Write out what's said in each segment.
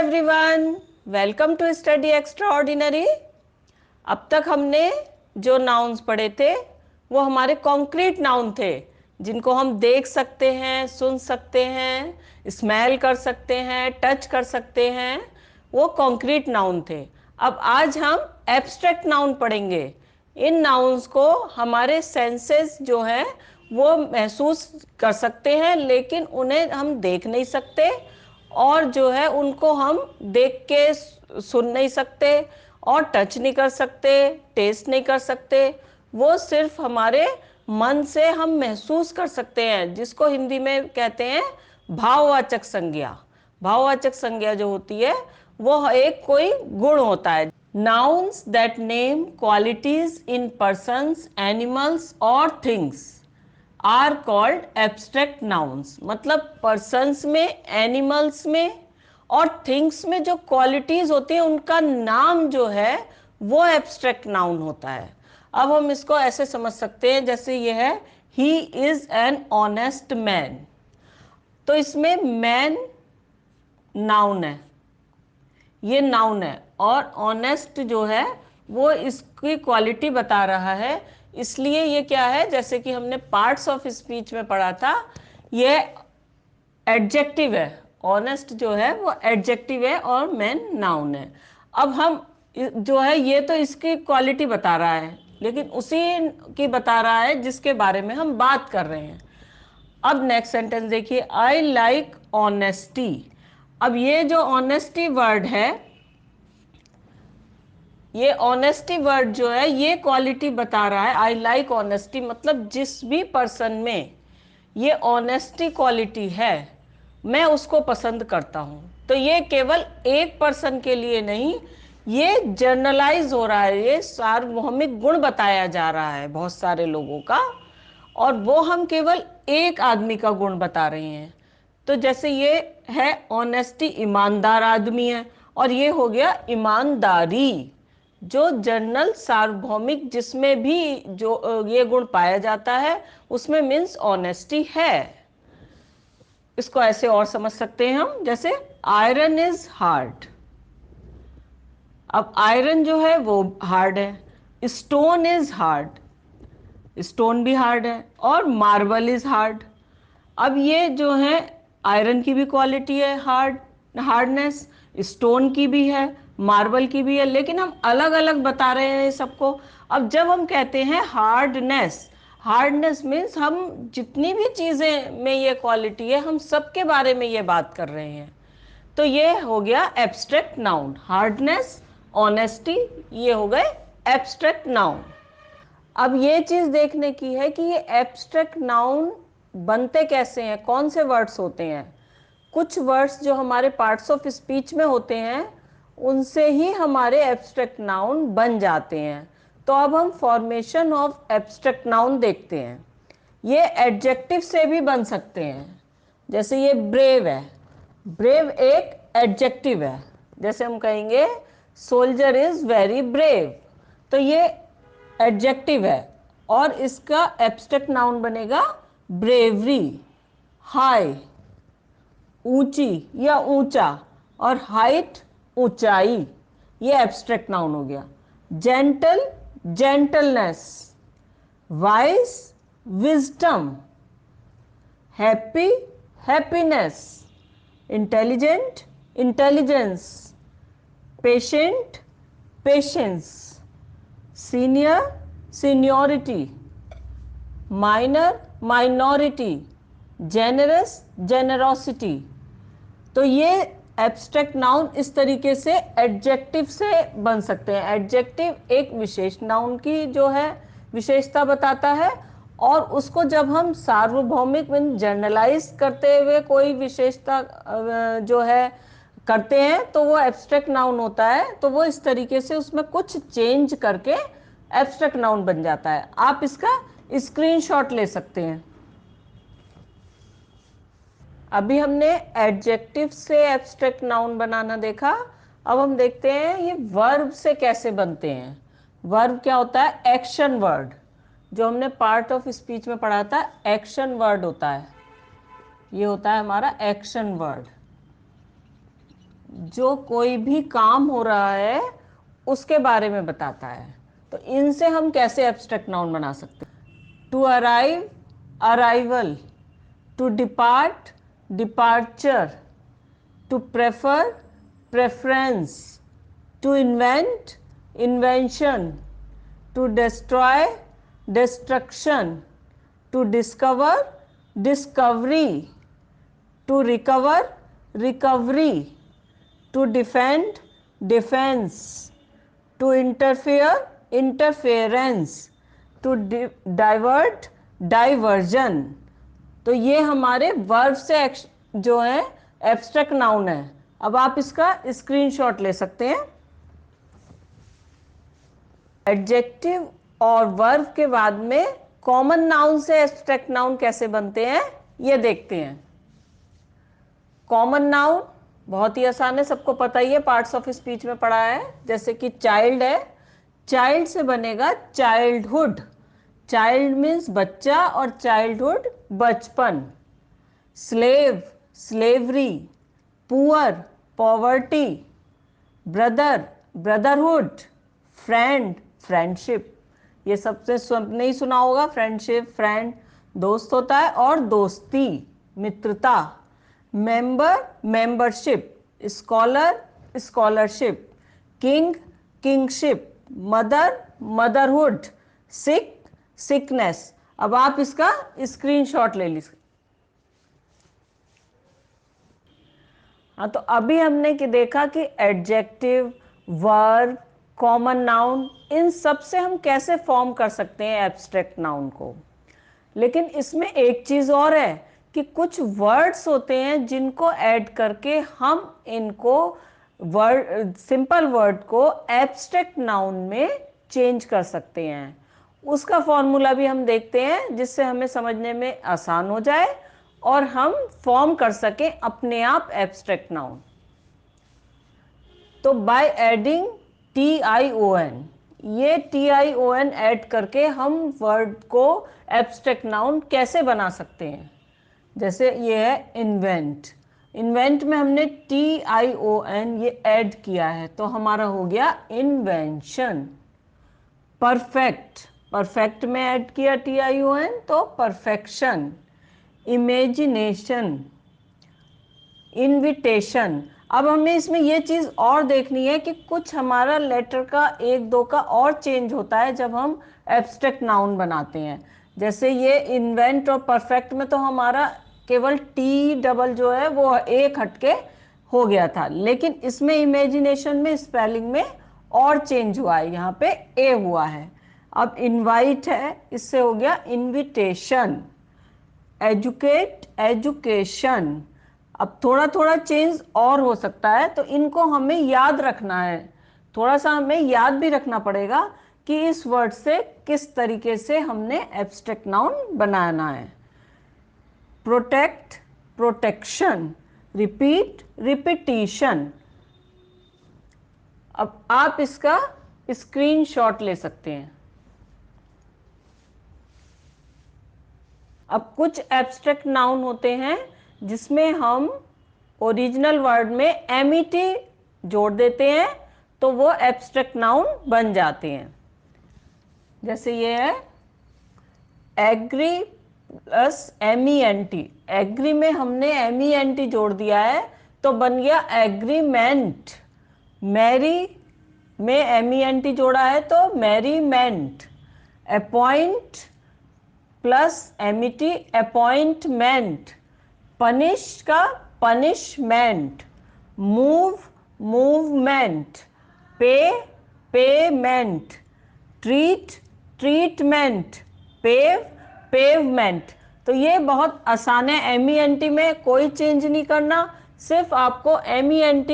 Everyone, welcome to study extraordinary. अब तक हमने जो नाउन्स पढ़े थे वो हमारे कॉन्क्रीट नाउन थे, जिनको हम देख सकते हैं, सुन सकते हैं, स्मेल कर सकते हैं, टच कर सकते हैं। वो कॉन्क्रीट नाउन थे। अब आज हम एब्स्ट्रैक्ट नाउन पढ़ेंगे। इन नाउन्स को हमारे सेंसेस जो हैं वो महसूस कर सकते हैं, लेकिन उन्हें हम देख नहीं सकते और जो है उनको हम देख के सुन नहीं सकते और टच नहीं कर सकते, टेस्ट नहीं कर सकते। वो सिर्फ हमारे मन से हम महसूस कर सकते हैं, जिसको हिंदी में कहते हैं भाववाचक संज्ञा। भाववाचक संज्ञा जो होती है वो एक कोई गुण होता है। Nouns that name qualities in persons, animals और things are called abstract nouns. मतलब पर्सन्स में, एनिमल्स में और थिंग्स में जो क्वालिटीज होती हैं उनका नाम जो है वो एब्स्ट्रैक्ट नाउन होता है। अब हम इसको ऐसे समझ सकते हैं, जैसे ये है he is an honest man. तो इसमें मैन नाउन है, ये नाउन है, और ऑनेस्ट जो है वो इसकी क्वालिटी बता रहा है। इसलिए ये क्या है, जैसे कि हमने पार्ट्स ऑफ स्पीच में पढ़ा था, ये एडजेक्टिव है। ऑनेस्ट जो है वो एडजेक्टिव है और मैन नाउन है। अब हम जो है ये तो इसकी क्वालिटी बता रहा है, लेकिन उसी की बता रहा है जिसके बारे में हम बात कर रहे हैं। अब नेक्स्ट सेंटेंस देखिए, आई लाइक ऑनेस्टी। अब ये जो ऑनेस्टी वर्ड है, ये ऑनेस्टी वर्ड जो है ये क्वालिटी बता रहा है। आई लाइक ऑनेस्टी मतलब जिस भी पर्सन में ये ऑनेस्टी क्वालिटी है मैं उसको पसंद करता हूं। तो ये केवल एक पर्सन के लिए नहीं, ये जर्नलाइज हो रहा है, ये सार्वभौमिक गुण बताया जा रहा है बहुत सारे लोगों का, और वो हम केवल एक आदमी का गुण बता रहे हैं। तो जैसे ये है ऑनेस्टी, ईमानदार आदमी है, और ये हो गया ईमानदारी, जो जनरल सार्वभौमिक जिसमें भी जो ये गुण पाया जाता है उसमें मीन्स ऑनेस्टी है। इसको ऐसे और समझ सकते हैं हम, जैसे आयरन इज हार्ड। अब आयरन जो है वो हार्ड है। स्टोन इज हार्ड, स्टोन भी हार्ड है। और मार्बल इज हार्ड। अब ये जो है आयरन की भी क्वालिटी है हार्डनेस, स्टोन की भी है, मार्बल की भी है, लेकिन हम अलग अलग बता रहे हैं सबको। अब जब हम कहते हैं हार्डनेस, हार्डनेस मीन्स हम जितनी भी चीज़ें में ये क्वालिटी है हम सबके बारे में ये बात कर रहे हैं। तो ये हो गया एब्स्ट्रैक्ट नाउन। हार्डनेस, ऑनेस्टी, ये हो गए एब्स्ट्रैक्ट नाउन। अब ये चीज़ देखने की है कि ये एब्स्ट्रैक्ट नाउन बनते कैसे हैं, कौन से वर्ड्स होते हैं। कुछ वर्ड्स जो हमारे पार्ट्स ऑफ स्पीच में होते हैं उनसे ही हमारे एब्स्ट्रैक्ट नाउन बन जाते हैं। तो अब हम फॉर्मेशन ऑफ एब्स्ट्रैक्ट नाउन देखते हैं। ये एडजेक्टिव से भी बन सकते हैं, जैसे ये ब्रेव है। ब्रेव एक एडजेक्टिव है। जैसे हम कहेंगे सोल्जर इज वेरी ब्रेव, तो ये एडजेक्टिव है, और इसका एब्स्ट्रैक्ट नाउन बनेगा ब्रेवरी। हाई, ऊंची या ऊंचा, और हाइट ऊंचाई, ये एब्स्ट्रैक्ट नाउन हो गया। Gentle, gentleness. Wise, wisdom. Happy, happiness. Intelligent, intelligence. Patient, patience. Senior, seniority. Minor, minority. Generous, generosity. तो ये एब्स्ट्रैक्ट नाउन इस तरीके से एडजेक्टिव से बन सकते हैं। एडजेक्टिव एक विशेष नाउन की जो है विशेषता बताता है, और उसको जब हम सार्वभौमिक जनरलाइज करते हुए कोई विशेषता जो है करते हैं तो वो एब्स्ट्रैक्ट नाउन होता है। तो वो इस तरीके से उसमें कुछ चेंज करके एब्स्ट्रैक्ट नाउन बन जाता है। आप इसका स्क्रीनशॉट ले सकते हैं। अभी हमने एडजेक्टिव से एब्स्ट्रैक्ट नाउन बनाना देखा। अब हम देखते हैं ये वर्ब से कैसे बनते हैं। वर्ब क्या होता है? Action word. जो हमने पार्ट ऑफ स्पीच में पढ़ा था, एक्शन वर्ड होता है। ये होता है हमारा एक्शन वर्ड। जो कोई भी काम हो रहा है उसके बारे में बताता है। तो इनसे हम कैसे एब्स्ट्रैक्ट नाउन बना सकते हैं? To arrive, arrival. To depart, departure. To prefer, preference. To invent, invention. To destroy, destruction. To discover, discovery. To recover, recovery. To defend, defence. To interfere, interference. To divert, diversion. तो ये हमारे verb से जो है abstract noun है। अब आप इसका स्क्रीनशॉट ले सकते हैं। एडजेक्टिव और वर्ब के बाद में कॉमन नाउन से एब्स्ट्रैक्ट नाउन कैसे बनते हैं ये देखते हैं। कॉमन नाउन बहुत ही आसान है, सबको पता ही है, पार्ट्स ऑफ स्पीच में पढ़ा है। जैसे कि चाइल्ड है, चाइल्ड से बनेगा चाइल्डहुड। चाइल्ड मीन्स बच्चा और चाइल्डहुड बचपन। Slave, slavery. Poor, poverty. Brother, brotherhood. Friend, friendship. ये सबसे नहीं सुना होगा, फ्रेंडशिप, फ्रेंड दोस्त होता है, और दोस्ती, मित्रता। Member, membership. Scholar, scholarship. King, kingship. Mother, motherhood. Sick, sickness. अब आप इसका स्क्रीनशॉट ले लीजिए। हाँ, तो अभी हमने कि देखा कि एडजेक्टिव, वर्ब, कॉमन नाउन, इन सब से हम कैसे फॉर्म कर सकते हैं एब्स्ट्रैक्ट नाउन को। लेकिन इसमें एक चीज और है कि कुछ वर्ड्स होते हैं जिनको ऐड करके हम इनको वर्ड, सिंपल वर्ड को एब्स्ट्रैक्ट नाउन में चेंज कर सकते हैं। उसका फॉर्मूला भी हम देखते हैं जिससे हमें समझने में आसान हो जाए और हम फॉर्म कर सकें अपने आप एब्स्ट्रैक्ट नाउन। तो बाय एडिंग TION, ये TION ऐड करके हम वर्ड को एब्स्ट्रैक्ट नाउन कैसे बना सकते हैं। जैसे ये है इन्वेंट, इन्वेंट में हमने TION ये ऐड किया है तो हमारा हो गया इन्वेंशन। परफेक्ट, परफेक्ट में ऐड किया TION तो परफेक्शन। Imagination, invitation. अब हमें इसमें ये चीज़ और देखनी है कि कुछ हमारा लेटर का एक दो का और चेंज होता है जब हम एब्स्ट्रैक्ट नाउन बनाते हैं। जैसे ये इन्वेंट और परफेक्ट में तो हमारा केवल टी डबल जो है वो एक हटके हो गया था, लेकिन इसमें इमेजिनेशन में स्पेलिंग में और चेंज हुआ है, यहाँ पे ए हुआ है। अब इनवाइट है, इससे हो गया इनविटेशन। Educate, education. अब थोड़ा थोड़ा चेंज और हो सकता है तो इनको हमें याद रखना है, थोड़ा सा हमें याद भी रखना पड़ेगा कि इस वर्ड से किस तरीके से हमने एब्स्ट्रैक्ट नाउन बनाना है। Protect, protection. Repeat, repetition. अब आप इसका स्क्रीनशॉट ले सकते हैं। अब कुछ एब्स्ट्रैक्ट नाउन होते हैं जिसमें हम ओरिजिनल वर्ड में MET जोड़ देते हैं तो वो एब्स्ट्रैक्ट नाउन बन जाते हैं। जैसे ये है एग्री प्लस MENT। एग्री में हमने MENT जोड़ दिया है तो बन गया एग्रीमेंट। मैरी में MENT जोड़ा है तो merriment. Appoint plus MET, appointment. Punish का punishment. Move, movement. Pay, payment. Treat, treatment. Pave, pavement. तो ये बहुत आसान है, MENT में कोई चेंज नहीं करना, सिर्फ आपको MENT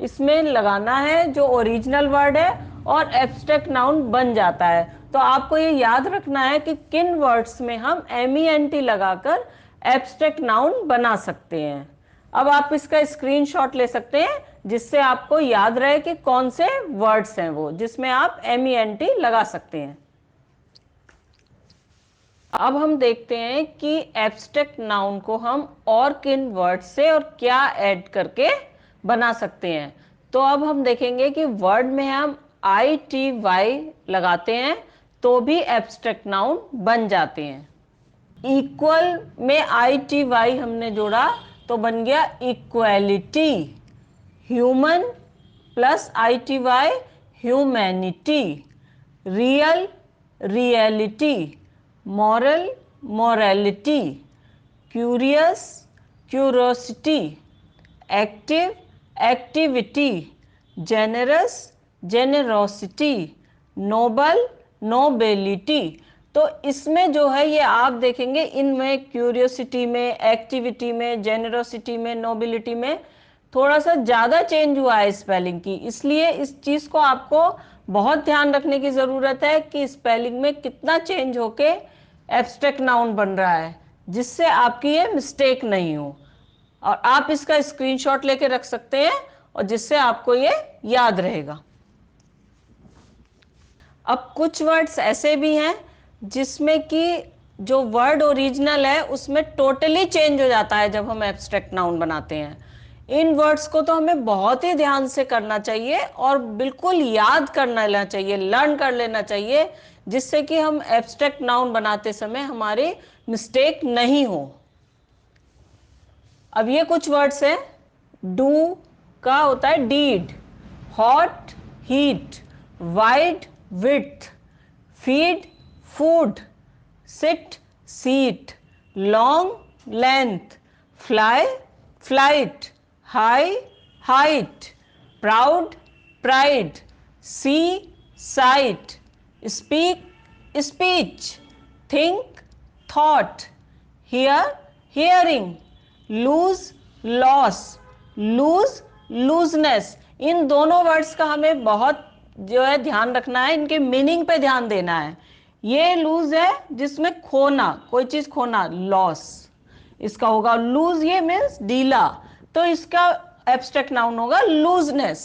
इसमें लगाना है जो ओरिजिनल वर्ड है और एब्स्ट्रैक्ट नाउन बन जाता है। तो आपको ये याद रखना है कि किन वर्ड्स में हम MENT लगाकर एब्स्ट्रैक्ट नाउन बना सकते हैं। अब आप इसका स्क्रीनशॉट ले सकते हैं जिससे आपको याद रहे कि कौन से वर्ड्स हैं वो जिसमें आप MENT लगा सकते हैं। अब हम देखते हैं कि एब्स्ट्रैक्ट नाउन को हम और किन वर्ड से और क्या ऐड करके बना सकते हैं। तो अब हम देखेंगे कि वर्ड में हम आई टी वाई लगाते हैं तो भी एब्स्ट्रैक्ट नाउन बन जाते हैं। इक्वल में आई टी वाई हमने जोड़ा तो बन गया equality. Human plus I T Y humanity. Real reality. Moral morality. Curious curiosity. Active activity. Generous generosity. Noble nobility. तो इसमें जो है ये आप देखेंगे इनमें क्यूरियोसिटी में, एक्टिविटी में, जेनरोसिटी में, नोबिलिटी में थोड़ा सा ज़्यादा चेंज हुआ है स्पेलिंग की, इसलिए इस चीज़ को आपको बहुत ध्यान रखने की ज़रूरत है कि स्पेलिंग में कितना चेंज होके एब्स्ट्रैक्ट नाउन बन रहा है, जिससे आपकी ये मिस्टेक नहीं हो। और आप इसका स्क्रीनशॉट लेके रख सकते हैं और जिससे आपको ये याद रहेगा। अब कुछ वर्ड्स ऐसे भी हैं जिसमें कि जो वर्ड ओरिजिनल है उसमें टोटली चेंज हो जाता है जब हम एब्स्ट्रैक्ट नाउन बनाते हैं। इन वर्ड्स को तो हमें बहुत ही ध्यान से करना चाहिए और बिल्कुल याद कर लेना चाहिए, लर्न कर लेना चाहिए, जिससे कि हम एब्स्ट्रैक्ट नाउन बनाते समय हमारी मिस्टेक नहीं हो। अब ये कुछ वर्ड्स हैं। डू का होता है deed. Hot heat. Wide width. Feed food. Sit seat. Long length. Fly flight. High height. Proud pride. See sight. Speak speech. Think thought. Hear hearing. Lose loss. Loose looseness. इन दोनों words का हमें बहुत जो है ध्यान रखना है, इनके मीनिंग पे ध्यान देना है। ये लूज है जिसमें खोना, कोई चीज खोना, लॉस इसका होगा। लूज ये मीन्स ढीला, तो इसका एब्स्ट्रैक्ट नाउन होगा लूजनेस।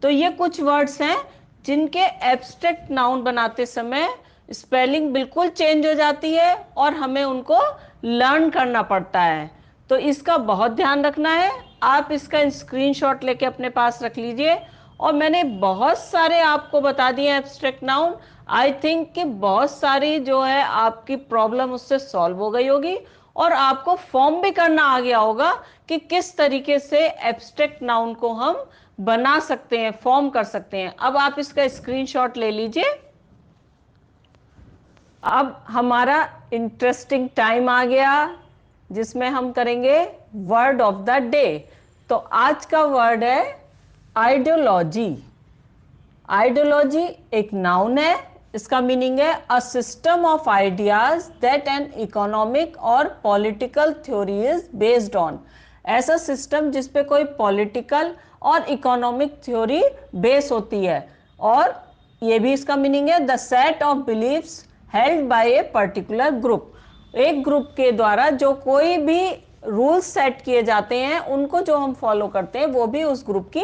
तो ये कुछ वर्ड्स हैं जिनके एब्स्ट्रैक्ट नाउन बनाते समय स्पेलिंग बिल्कुल चेंज हो जाती है और हमें उनको लर्न करना पड़ता है। तो इसका बहुत ध्यान रखना है। आप इसका स्क्रीनशॉट लेके अपने पास रख लीजिए। और मैंने बहुत सारे आपको बता दिए एब्स्ट्रैक्ट नाउन। आई थिंक कि बहुत सारी जो है आपकी प्रॉब्लम उससे सॉल्व हो गई होगी और आपको फॉर्म भी करना आ गया होगा कि किस तरीके से एब्स्ट्रैक्ट नाउन को हम बना सकते हैं, फॉर्म कर सकते हैं। अब आप इसका स्क्रीनशॉट ले लीजिए। अब हमारा इंटरेस्टिंग टाइम आ गया जिसमें हम करेंगे वर्ड ऑफ द डे। तो आज का वर्ड है आइडियोलॉजी। आइडियोलॉजी एक नाउन है। इसका मीनिंग है a system of ideas that an economic और political theory is based on. ऐसा सिस्टम जिसपे कोई पॉलिटिकल और इकोनॉमिक थ्योरी बेस होती है। और ये भी इसका मीनिंग है the set of beliefs held by a particular group. एक ग्रुप के द्वारा जो कोई भी रूल्स सेट किए जाते हैं उनको जो हम फॉलो करते हैं वो भी उस ग्रुप की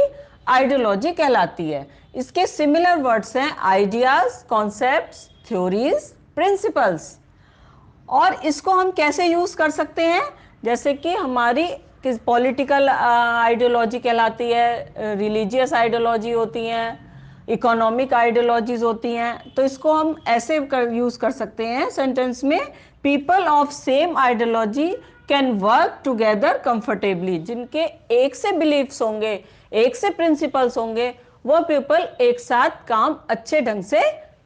आइडियोलॉजी कहलाती है। इसके सिमिलर वर्ड्स हैं आइडियाज, कॉन्सेप्ट्स, थ्योरीज, प्रिंसिपल्स। और इसको हम कैसे यूज कर सकते हैं, जैसे कि हमारी किस पॉलिटिकल आइडियोलॉजी कहलाती है, रिलीजियस आइडियोलॉजी होती हैं, इकोनॉमिक आइडियोलॉजीज होती हैं। तो इसको हम ऐसे यूज कर सकते हैं सेंटेंस में, people of same ideology can work together comfortably. जिनके एक से बिलीफ्स होंगे, एक से प्रिंसिपल्स होंगे, वो पीपल एक साथ काम अच्छे ढंग से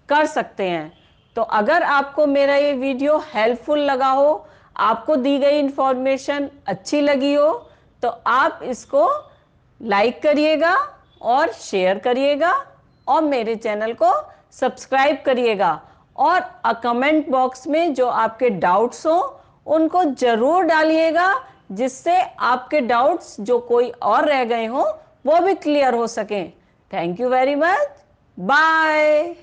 कर सकते हैं। तो अगर आपको मेरा ये वीडियो हेल्पफुल लगा हो, आपको दी गई इंफॉर्मेशन अच्छी लगी हो, तो आप इसको लाइक करिएगा और शेयर करिएगा और मेरे चैनल को सब्सक्राइब करिएगा। और कमेंट बॉक्स में जो आपके डाउट्स हो उनको जरूर डालिएगा, जिससे आपके डाउट्स जो कोई और रह गए हो वो भी क्लियर हो सकें। Thank you very much. Bye.